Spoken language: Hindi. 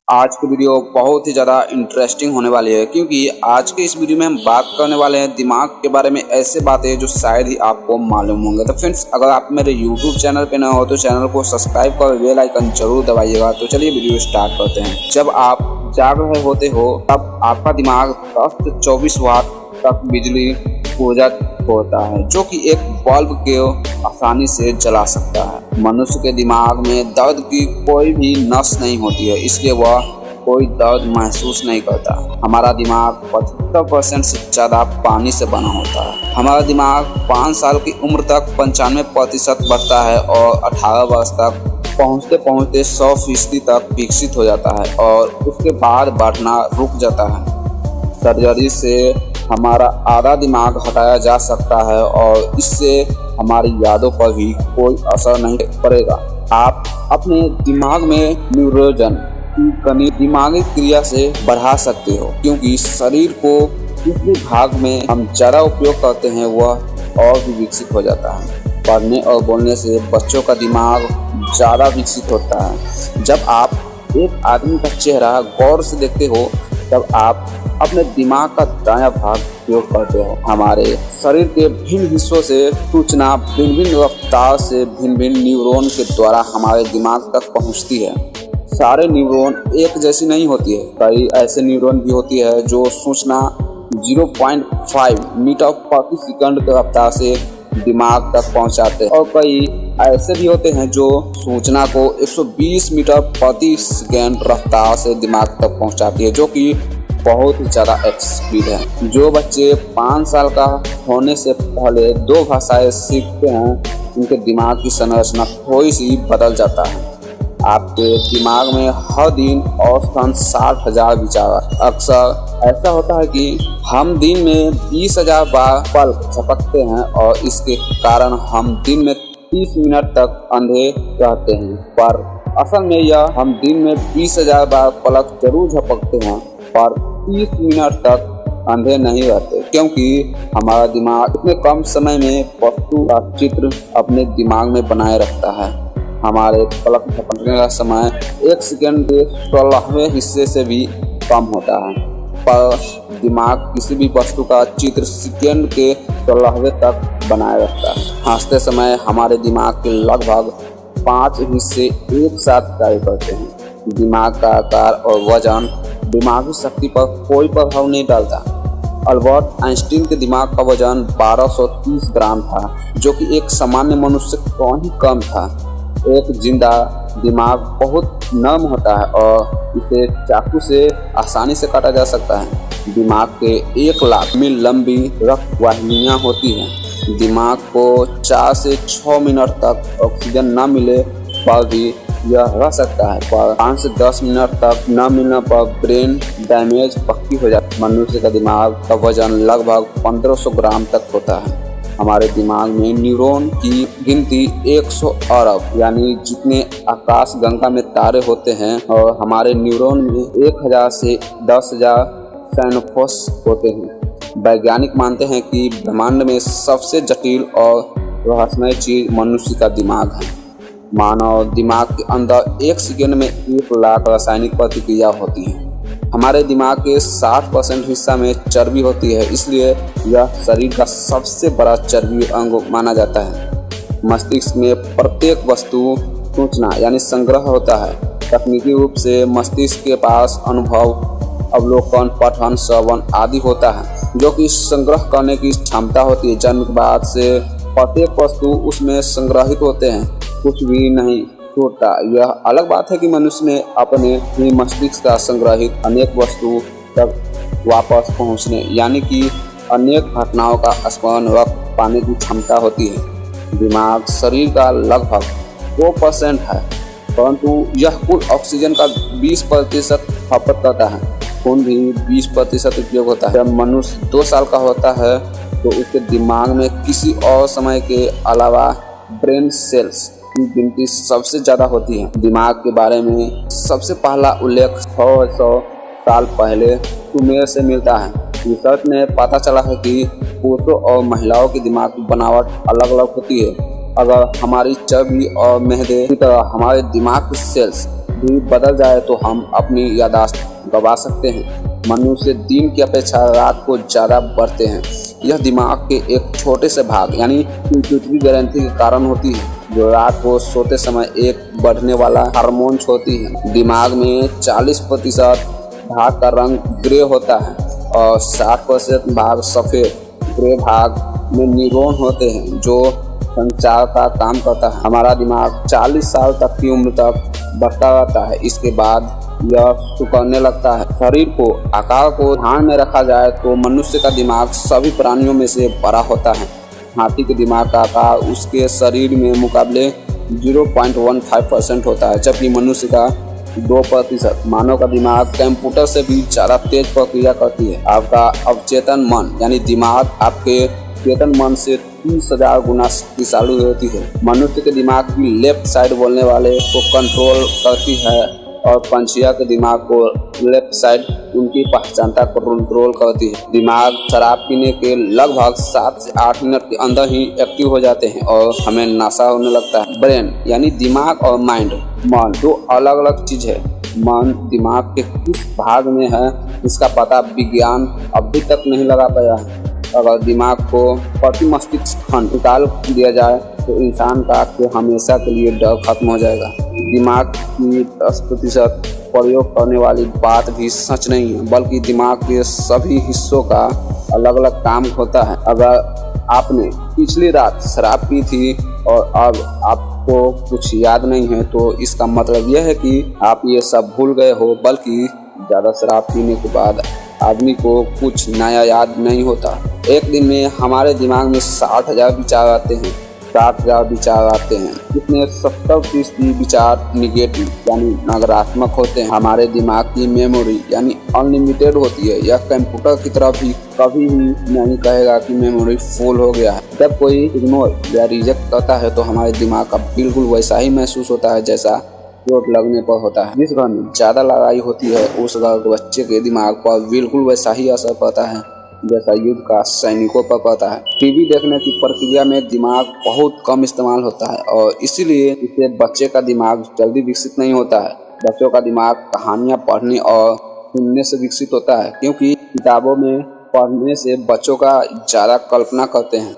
आज की वीडियो बहुत ही ज़्यादा इंटरेस्टिंग होने वाली है क्योंकि आज के इस वीडियो में हम बात करने वाले हैं दिमाग के बारे में, ऐसे बातें जो शायद ही आपको मालूम होंगे। तो फ्रेंड्स, अगर आप मेरे YouTube चैनल पे नए हो तो चैनल को सब्सक्राइब कर बेल आइकन जरूर दबाइएगा। तो चलिए वीडियो स्टार्ट करते हैं। जब आप जाग रहे होते हो तब आपका दिमाग 10 से 24 वाट तक बिजली ऊर्जा होता है, जो कि एक बल्ब को आसानी से जला सकता है। मनुष्य के दिमाग में दर्द की कोई भी नस नहीं होती है, इसलिए वह कोई दर्द महसूस नहीं करता। हमारा दिमाग 75% से ज़्यादा पानी से बना होता है। हमारा दिमाग 5 साल की उम्र तक 95% बढ़ता है और 18 वर्ष तक पहुँचते पहुँचते 100% तक विकसित हो जाता है और उसके बाद बढ़ना रुक जाता है। सर्जरी से हमारा आधा दिमाग हटाया जा सकता है और इससे हमारी यादों पर भी कोई असर नहीं पड़ेगा। आप अपने दिमाग में न्यूरोजन की कमी दिमागी क्रिया से बढ़ा सकते हो, क्योंकि शरीर को जिस भी भाग में हम ज़्यादा उपयोग करते हैं वह और भी विकसित हो जाता है। पढ़ने और बोलने से बच्चों का दिमाग ज़्यादा विकसित होता है। जब आप एक आदमी का चेहरा गौर से देखते हो तब आप अपने दिमाग का दायां भाग उपयोग करते हो। हमारे शरीर के भिन्न हिस्सों से सूचना भिन्न भिन्न रफ्तार से भिन्न भिन्न न्यूरॉन के द्वारा हमारे दिमाग तक पहुंचती है। सारे न्यूरॉन एक जैसी नहीं होती है। कई ऐसे न्यूरॉन भी होती है जो सूचना 0.5 मीटर प्रति सेकंड की रफ्तार से दिमाग तक पहुंचाते हैं और कई ऐसे भी होते हैं जो सूचना को 120 मीटर प्रति सेकंड रफ्तार से दिमाग तक पहुंचाती है, जो कि बहुत ही ज़्यादा स्पीड है। जो बच्चे 5 साल का होने से पहले 2 भाषाएं सीखते हैं उनके दिमाग की संरचना थोड़ी सी बदल जाता है। आपके दिमाग में हर दिन औसतन 60,000 विचार। अक्सर ऐसा होता है कि हम दिन में 20,000 बार पलक झपकते हैं और इसके कारण हम दिन में 30 मिनट तक अंधे रहते हैं, पर असल में यह हम दिन में 20,000 बार पलक जरूर झपकते हैं पर 30 मिनट तक अंधे नहीं रहते, क्योंकि हमारा दिमाग इतने कम समय में वस्तु का चित्र अपने दिमाग में बनाए रखता है। हमारे पलक झपकने का समय 1 सेकंड के 16वें हिस्से से भी कम होता है, पर दिमाग किसी भी वस्तु का चित्र सेकंड के 16वें तक बनाए रखता है। हंसते समय हमारे दिमाग के लगभग 5 हिस्से एक साथ कार्य करते हैं। दिमाग का आकार और वजन दिमागी शक्ति पर कोई प्रभाव नहीं डालता। अल्बर्ट आइंस्टीन के दिमाग का वजन 1230 ग्राम था, जो कि एक सामान्य मनुष्य से कहीं कम था। एक जिंदा दिमाग बहुत नरम होता है और इसे चाकू से आसानी से काटा जा सकता है। दिमाग के 1 लाख मील लंबी रक्त वाहिनियाँ होती हैं। दिमाग को 4 से 6 मिनट तक ऑक्सीजन न मिले पर भी यह रह सकता है, पर 5 से 10 मिनट तक न मिलने पर ब्रेन डैमेज पक्की हो जाती है। मनुष्य का दिमाग का वजन लगभग 1500 ग्राम तक होता है। हमारे दिमाग में न्यूरॉन की गिनती 100 अरब यानी जितने आकाश गंगा में तारे होते हैं, और हमारे न्यूरॉन में 1000 से 10,000 साइनोप्स होते हैं। वैज्ञानिक मानते हैं कि ब्रह्मांड में सबसे जटिल और रहस्यमय चीज मनुष्य का दिमाग है। मानव दिमाग के अंदर 1 सेकंड में 1 लाख रासायनिक प्रतिक्रिया होती है। हमारे दिमाग के 60% हिस्सा में चर्बी होती है, इसलिए यह शरीर का सबसे बड़ा चर्बी अंग माना जाता है। मस्तिष्क में प्रत्येक वस्तु सूचना यानी संग्रह होता है। तकनीकी रूप से मस्तिष्क के पास अनुभव, अवलोकन, पठन, श्रवण आदि होता है, जो कि संग्रह करने की क्षमता होती है। जन्म के बाद से प्रत्येक वस्तु उसमें संग्रहित होते हैं, कुछ भी नहीं छूटता। यह अलग बात है कि मनुष्य ने अपने ही मस्तिष्क का संग्रहित अनेक वस्तु तक वापस पहुंचने यानी कि अनेक घटनाओं का स्मरण रख पाने की क्षमता होती है। दिमाग शरीर का लगभग 2% है, परंतु यह कुल ऑक्सीजन का 20% खपत करता है। खून भी 20% उपयोग होता है। जब मनुष्य 2 साल का होता है तो उसके दिमाग में किसी और समय के अलावा ब्रेन सेल्स की गिनती सबसे ज़्यादा होती है। दिमाग के बारे में सबसे पहला उल्लेख 600 साल पहले सुमेर से मिलता है। रिसर्च में पता चला है कि पुरुषों और महिलाओं की दिमाग की बनावट अलग अलग होती है। अगर हमारी चर्बी और मेहदे की तरह हमारे दिमाग के सेल्स भी बदल जाए तो हम अपनी याददाश्त गंवा सकते हैं। मनुष्य दिन की अपेक्षा रात को ज़्यादा बढ़ते हैं। यह दिमाग के एक छोटे से भाग यानी पिट्यूटरी ग्रंथि के कारण होती है, जो रात को सोते समय एक बढ़ने वाला हार्मोन छोड़ती है। दिमाग में 40% भाग का रंग ग्रे होता है और 60% भाग सफ़ेद। ग्रे भाग में न्यूरॉन होते हैं जो संचार का काम करता है। हमारा दिमाग 40 साल तक की उम्र तक बढ़ता रहता है, इसके बाद यह सिकुड़ने लगता है। शरीर को आकार को ध्यान में रखा जाए तो मनुष्य का दिमाग सभी प्राणियों में से बड़ा होता है। हाथी के दिमाग का आकार उसके शरीर में मुकाबले 0.15% होता है, जबकि मनुष्य का 2%। मानव का दिमाग कंप्यूटर से भी ज़्यादा तेज प्रक्रिया करती है। आपका अवचेतन मन यानी दिमाग आपके चेतन मन से 30,000 गुना शक्तिशाली होती है। मनुष्य के दिमाग की लेफ्ट साइड बोलने वाले को कंट्रोल करती है और पंछिया के दिमाग को लेफ्ट साइड उनकी पहचानता को कंट्रोल करती है। दिमाग शराब पीने के लगभग 7 से 8 मिनट के अंदर ही एक्टिव हो जाते हैं और हमें नशा होने लगता है। ब्रेन यानी दिमाग और माइंड मन दो अलग अलग चीज है। मन दिमाग के किस भाग में है इसका पता विज्ञान अभी तक नहीं लगा पाया है। अगर दिमाग को प्रति मस्तिष्क खंड निकाल दिया जाए तो इंसान का हमेशा के लिए डर खत्म हो जाएगा। दिमाग की 10% प्रयोग करने वाली बात भी सच नहीं है, बल्कि दिमाग के सभी हिस्सों का अलग अलग काम होता है। अगर आपने पिछली रात शराब पी थी और अब आपको कुछ याद नहीं है तो इसका मतलब यह है कि आप ये सब भूल गए हो, बल्कि ज़्यादा शराब पीने के बाद आदमी को कुछ नया याद नहीं होता। एक दिन में हमारे दिमाग में 60,000 विचार आते हैं। 60,000 विचार आते हैं, इसमें 70% विचार निगेटिव यानी नकारात्मक होते हैं। हमारे दिमाग की मेमोरी यानी अनलिमिटेड होती है। यह कंप्यूटर की तरह भी कभी भी नहीं कहेगा कि मेमोरी फुल हो गया है। जब कोई इग्नोर या रिजेक्ट करता है तो हमारे दिमाग का बिल्कुल वैसा ही महसूस होता है जैसा चोट लगने पर होता है। जिस घर में ज़्यादा लड़ाई होती है उस घर के बच्चे के दिमाग पर बिल्कुल वैसा ही असर पड़ता है जैसा युद्ध का सैनिकों पर पड़ता है। टीवी देखने की प्रक्रिया में दिमाग बहुत कम इस्तेमाल होता है और इसीलिए इससे बच्चे का दिमाग जल्दी विकसित नहीं होता है। बच्चों का दिमाग कहानियाँ पढ़ने और सुनने से विकसित होता है, क्योंकि किताबों में पढ़ने से बच्चों का ज़्यादा कल्पना करते हैं।